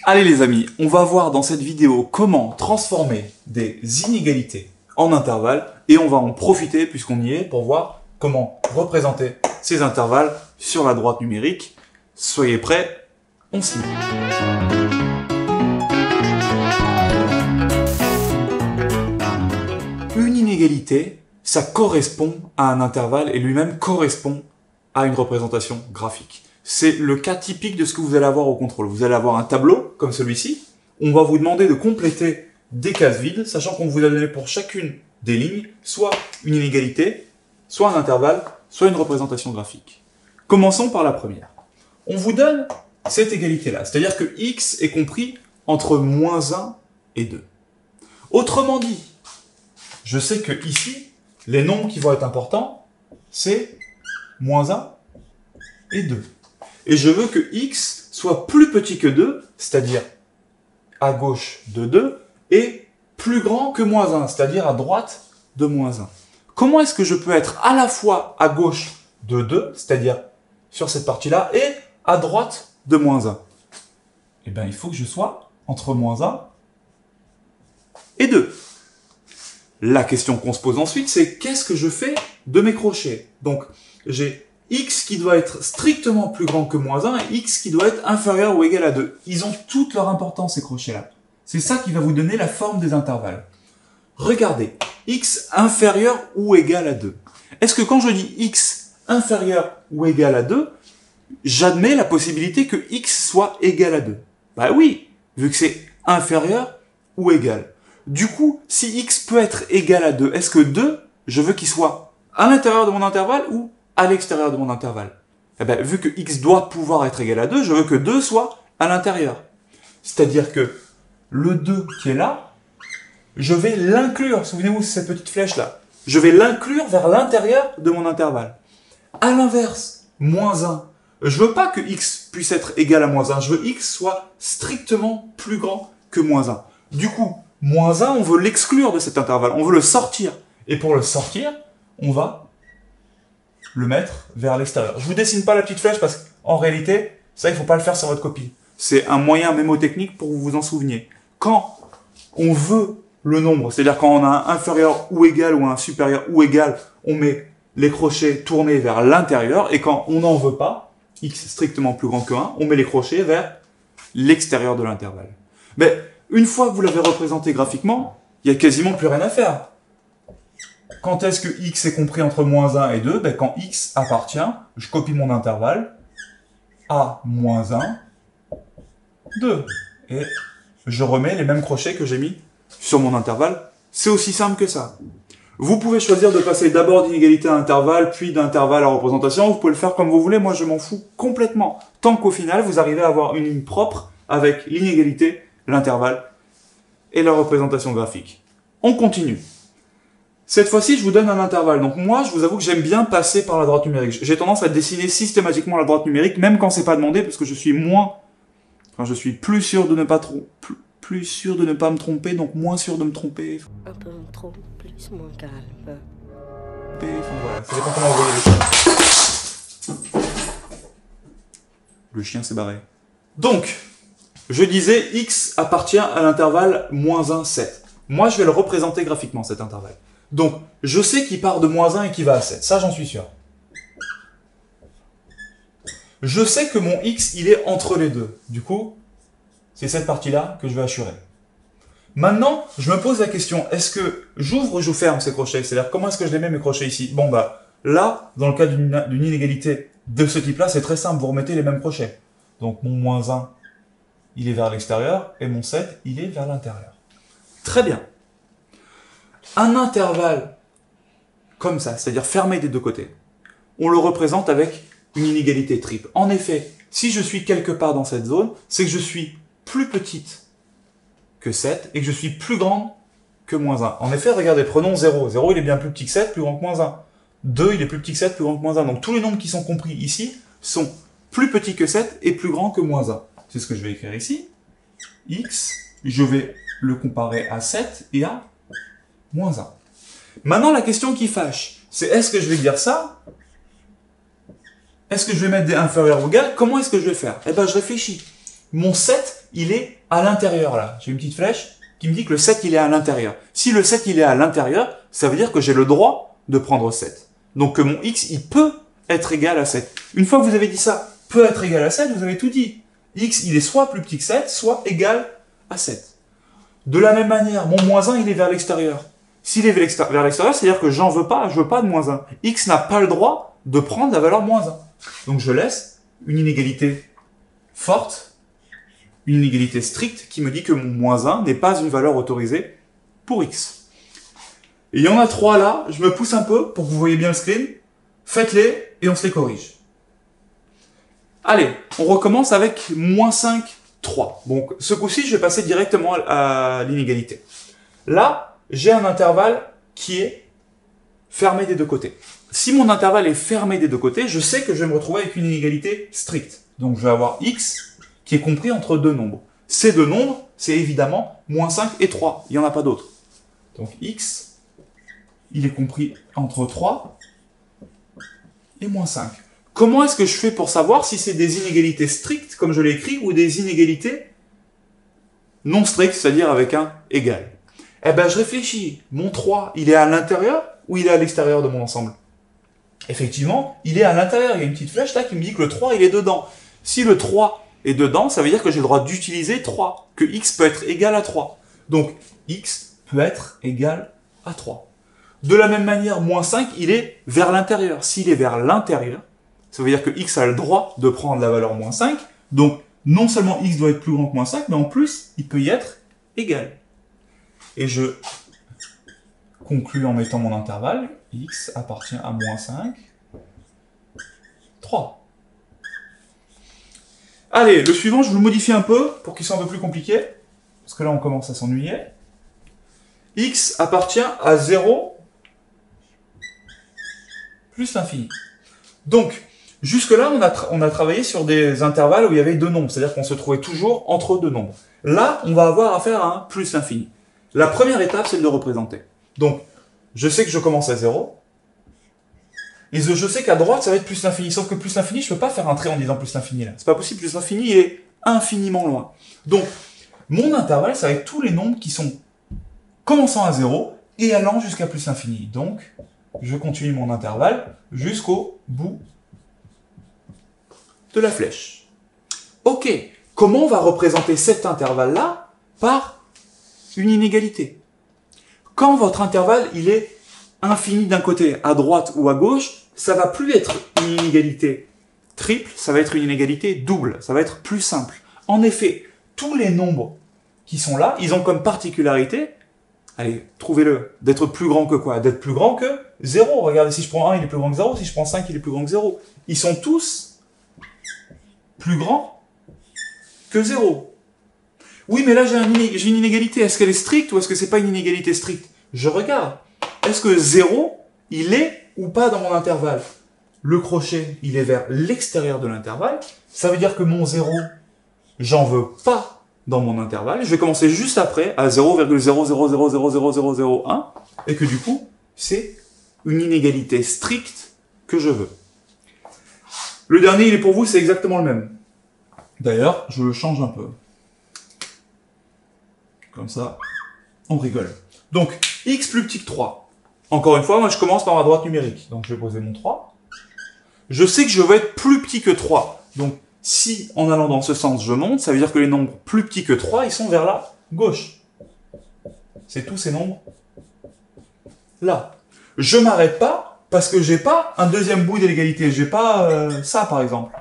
Allez les amis, on va voir dans cette vidéo comment transformer des inégalités en intervalles et on va en profiter puisqu'on y est pour voir comment représenter ces intervalles sur la droite numérique. Soyez prêts, on s'y met. Une inégalité, ça correspond à un intervalle et lui-même correspond à une représentation graphique. C'est le cas typique de ce que vous allez avoir au contrôle. Vous allez avoir un tableau comme celui-ci. On va vous demander de compléter des cases vides, sachant qu'on vous a donné pour chacune des lignes soit une inégalité, soit un intervalle, soit une représentation graphique. Commençons par la première. On vous donne cette égalité-là, c'est-à-dire que x est compris entre moins 1 et 2. Autrement dit, je sais que ici, les nombres qui vont être importants, c'est moins 1 et 2. Et je veux que x soit plus petit que 2, c'est-à-dire à gauche de 2, et plus grand que moins 1, c'est-à-dire à droite de moins 1. Comment est-ce que je peux être à la fois à gauche de 2, c'est-à-dire sur cette partie-là, et à droite de moins 1? Eh bien, il faut que je sois entre moins 1 et 2. La question qu'on se pose ensuite, c'est qu'est-ce que je fais de mes crochets? Donc, j'ai x qui doit être strictement plus grand que moins 1 et x qui doit être inférieur ou égal à 2. Ils ont toute leur importance, ces crochets-là. C'est ça qui va vous donner la forme des intervalles. Regardez, x inférieur ou égal à 2. Est-ce que quand je dis x inférieur ou égal à 2, j'admets la possibilité que x soit égal à 2? Bah oui, vu que c'est inférieur ou égal. Du coup, si x peut être égal à 2, est-ce que 2, je veux qu'il soit à l'intérieur de mon intervalle ou à l'extérieur de mon intervalle? Eh bien, vu que x doit pouvoir être égal à 2, je veux que 2 soit à l'intérieur. C'est-à-dire que le 2 qui est là, je vais l'inclure, souvenez-vous, c'est cette petite flèche-là. Je vais l'inclure vers l'intérieur de mon intervalle. À l'inverse, moins 1, je veux pas que x puisse être égal à moins 1, je veux que x soit strictement plus grand que moins 1. Du coup, moins 1, on veut l'exclure de cet intervalle, on veut le sortir. Et pour le sortir, on va le mettre vers l'extérieur. Je vous dessine pas la petite flèche parce qu'en réalité, ça, il faut pas le faire sur votre copie. C'est un moyen mémotechnique pour que vous vous en souveniez. Quand on veut le nombre, c'est-à-dire quand on a un inférieur ou égal ou un supérieur ou égal, on met les crochets tournés vers l'intérieur, et quand on n'en veut pas, x strictement plus grand que 1, on met les crochets vers l'extérieur de l'intervalle. Mais une fois que vous l'avez représenté graphiquement, il n'y a quasiment plus rien à faire. Quand est-ce que x est compris entre moins 1 et 2? Ben, quand x appartient, je copie mon intervalle, à moins 1, 2. Et je remets les mêmes crochets que j'ai mis sur mon intervalle. C'est aussi simple que ça. Vous pouvez choisir de passer d'abord d'inégalité à intervalle, puis d'intervalle à représentation. Vous pouvez le faire comme vous voulez. Moi, je m'en fous complètement. Tant qu'au final, vous arrivez à avoir une ligne propre avec l'inégalité, l'intervalle et la représentation graphique. On continue. Cette fois-ci, je vous donne un intervalle. Donc moi, je vous avoue que j'aime bien passer par la droite numérique. J'ai tendance à dessiner systématiquement la droite numérique, même quand c'est pas demandé, parce que je suis je suis plus sûr de ne pas plus sûr de ne pas me tromper, donc moins sûr de me tromper. Un peu trop, plus moins calme. Enfin, voilà, ça dépend comment vous voyez les choses. Le chien s'est barré. Donc, je disais, x appartient à l'intervalle moins 1, 7. Moi, je vais le représenter graphiquement, cet intervalle. Donc, je sais qu'il part de moins 1 et qu'il va à 7. Ça, j'en suis sûr. Je sais que mon x, il est entre les deux. Du coup, c'est cette partie-là que je vais assurer. Maintenant, je me pose la question, est-ce que j'ouvre ou je ferme ces crochets? C'est-à-dire, comment est-ce que je les mets, mes crochets, ici? Bon, bah, là, dans le cas d'une inégalité de ce type-là, c'est très simple, vous remettez les mêmes crochets. Donc, mon moins 1, il est vers l'extérieur, et mon 7, il est vers l'intérieur. Très bien. Un intervalle comme ça, c'est-à-dire fermé des deux côtés, on le représente avec une inégalité triple. En effet, si je suis quelque part dans cette zone, c'est que je suis plus petite que 7 et que je suis plus grande que moins 1. En effet, regardez, prenons 0. 0, il est bien plus petit que 7, plus grand que moins 1. 2, il est plus petit que 7, plus grand que moins 1. Donc tous les nombres qui sont compris ici sont plus petits que 7 et plus grands que moins 1. C'est ce que je vais écrire ici. X, je vais le comparer à 7 et à moins 1. Maintenant, la question qui fâche, c'est est-ce que je vais dire ça? Est-ce que je vais mettre des inférieurs ou égales? Comment est-ce que je vais faire? Eh bien, je réfléchis. mon 7, il est à l'intérieur, là. J'ai une petite flèche qui me dit que le 7, il est à l'intérieur. Si le 7, il est à l'intérieur, ça veut dire que j'ai le droit de prendre 7. Donc que mon x, il peut être égal à 7. Une fois que vous avez dit ça, peut être égal à 7, vous avez tout dit. X, il est soit plus petit que 7, soit égal à 7. De la même manière, mon moins 1, il est vers l'extérieur. S'il est vers l'extérieur, c'est-à-dire que j'en veux pas, je veux pas de moins 1. X n'a pas le droit de prendre la valeur moins 1. Donc je laisse une inégalité forte, une inégalité stricte qui me dit que mon moins 1 n'est pas une valeur autorisée pour X. Et il y en a 3 là, je me pousse un peu pour que vous voyez bien le screen. Faites-les et on se les corrige. Allez, on recommence avec moins 5, 3. Donc ce coup-ci, je vais passer directement à l'inégalité. Là, j'ai un intervalle qui est fermé des deux côtés. Si mon intervalle est fermé des deux côtés, je sais que je vais me retrouver avec une inégalité stricte. Donc je vais avoir x qui est compris entre deux nombres. Ces deux nombres, c'est évidemment moins 5 et 3. Il n'y en a pas d'autres. Donc x, il est compris entre 3 et moins 5. Comment est-ce que je fais pour savoir si c'est des inégalités strictes, comme je l'ai écrit, ou des inégalités non strictes, c'est-à-dire avec un égal? Eh ben, je réfléchis. Mon 3, il est à l'intérieur ou il est à l'extérieur de mon ensemble? Effectivement, il est à l'intérieur. Il y a une petite flèche là qui me dit que le 3, il est dedans. Si le 3 est dedans, ça veut dire que j'ai le droit d'utiliser 3, que x peut être égal à 3. Donc, x peut être égal à 3. De la même manière, moins 5, il est vers l'intérieur. S'il est vers l'intérieur, ça veut dire que x a le droit de prendre la valeur moins 5. Donc, non seulement x doit être plus grand que moins 5, mais en plus, il peut y être égal. Et je conclue en mettant mon intervalle. X appartient à moins 5, 3. Allez, le suivant, je vous le modifie un peu pour qu'il soit un peu plus compliqué. Parce que là, on commence à s'ennuyer. X appartient à 0 plus l'infini. Donc, jusque-là, on a travaillé sur des intervalles où il y avait deux nombres. C'est-à-dire qu'on se trouvait toujours entre deux nombres. Là, on va avoir affaire à un plus l'infini. La première étape, c'est de le représenter. Donc, je sais que je commence à 0. Et je sais qu'à droite, ça va être plus l'infini. Sauf que plus l'infini, je ne peux pas faire un trait en disant plus l'infini là. C'est pas possible, plus l'infini, il est infiniment loin. Donc, mon intervalle, ça va être tous les nombres qui sont commençant à 0 et allant jusqu'à plus l'infini. Donc, je continue mon intervalle jusqu'au bout de la flèche. Ok, comment on va représenter cet intervalle-là par une inégalité? Quand votre intervalle, il est infini d'un côté, à droite ou à gauche, ça va plus être une inégalité triple, ça va être une inégalité double, ça va être plus simple. En effet, tous les nombres qui sont là, ils ont comme particularité, allez, trouvez-le, d'être plus grand que quoi? D'être plus grand que 0. Regardez, si je prends 1, il est plus grand que 0, si je prends 5, il est plus grand que 0. Ils sont tous plus grands que 0. Oui, mais là, j'ai une inégalité. Est-ce qu'elle est stricte ou est-ce que c'est pas une inégalité stricte? Je regarde. Est-ce que 0, il est ou pas dans mon intervalle? Le crochet, il est vers l'extérieur de l'intervalle. Ça veut dire que mon 0, j'en veux pas dans mon intervalle. Je vais commencer juste après à 0,000000001 et que du coup, c'est une inégalité stricte que je veux. Le dernier, il est pour vous, c'est exactement le même. D'ailleurs, je le change un peu. Comme ça, on rigole. Donc, x plus petit que 3. Encore une fois, moi je commence par ma droite numérique. Donc je vais poser mon 3. Je sais que je veux être plus petit que 3. Donc, si en allant dans ce sens, je monte, ça veut dire que les nombres plus petits que 3, ils sont vers la gauche. C'est tous ces nombres là. Je m'arrête pas parce que j'ai pas un deuxième bout d'égalité. J'ai pas ça, par exemple.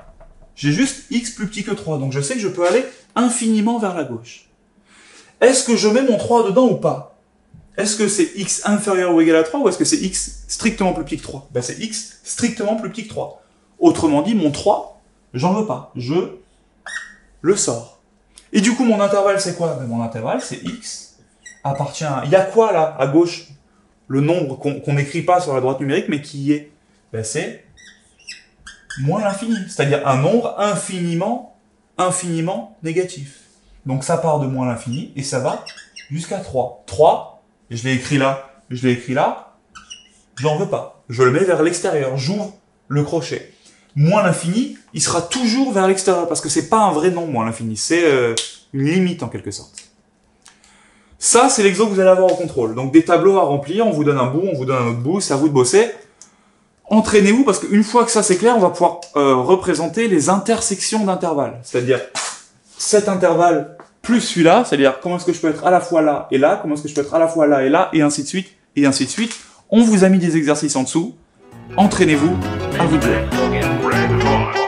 J'ai juste x plus petit que 3. Donc je sais que je peux aller infiniment vers la gauche. Est-ce que je mets mon 3 dedans ou pas? Est-ce que c'est x inférieur ou égal à 3 ou est-ce que c'est x strictement plus petit que 3? Ben c'est x strictement plus petit que 3. Autrement dit, mon 3, j'en veux pas. Je le sors. Et du coup, mon intervalle, c'est quoi? Ben, mon intervalle, c'est x appartient à... Il y a quoi là, à gauche? Le nombre qu'on n'écrit pas sur la droite numérique, mais qui y est? Ben, c'est moins l'infini. C'est-à-dire un nombre infiniment négatif. Donc ça part de moins l'infini et ça va jusqu'à 3. 3, je l'ai écrit là, j'en veux pas. Je le mets vers l'extérieur, j'ouvre le crochet. moins l'infini, il sera toujours vers l'extérieur, parce que c'est pas un vrai nombre, moins l'infini, c'est une limite en quelque sorte. Ça, c'est l'exo que vous allez avoir au contrôle. Donc des tableaux à remplir, on vous donne un bout, on vous donne un autre bout, c'est à vous de bosser. Entraînez-vous, parce qu'une fois que ça c'est clair, on va pouvoir représenter les intersections d'intervalles. C'est-à-dire, cet intervalle plus celui-là, c'est-à-dire comment est-ce que je peux être à la fois là et là, comment est-ce que je peux être à la fois là et là, et ainsi de suite, et ainsi de suite. On vous a mis des exercices en dessous. Entraînez-vous, à vous de jouer.